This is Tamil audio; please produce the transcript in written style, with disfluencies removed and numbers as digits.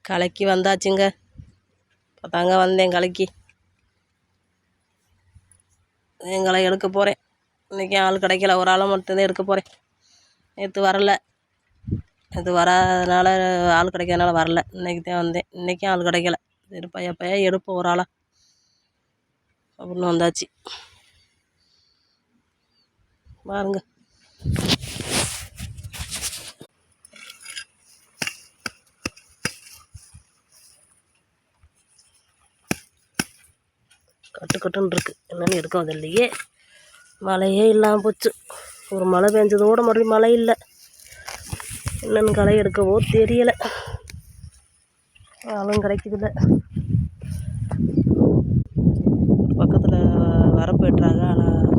கலைக்கு வந்தாச்சுங்க. இப்போதாங்க வந்தேன் கலைக்கு. எங்களை எடுக்க போகிறேன். இன்றைக்கி ஆள் கிடைக்கல, ஒரு ஆளை மட்டும்தான் எடுக்க போகிறேன். நேற்று வரல, நேற்று வராதனால ஆள் கிடைக்காதனால வரல. இன்றைக்கி தான் வந்தேன். இன்றைக்கும் ஆள் கிடைக்கல. சரி பையா எடுப்போம் ஒரு ஆளாக அப்படின்னு வந்தாச்சு. பாருங்க, கட்டுன்னு இருக்குது. என்னென்னு எடுக்கும் அது இல்லையே, மழையே இல்லாமல் போச்சு. ஒரு மழை பெஞ்சதோடு மறுபடியும் மழை இல்லை. என்னென்னு களை எடுக்கவோ தெரியலை. ஆளும் கிடைக்குதில்ல. பக்கத்தில் வரப்பு வெட்டுறாங்க, ஆனால்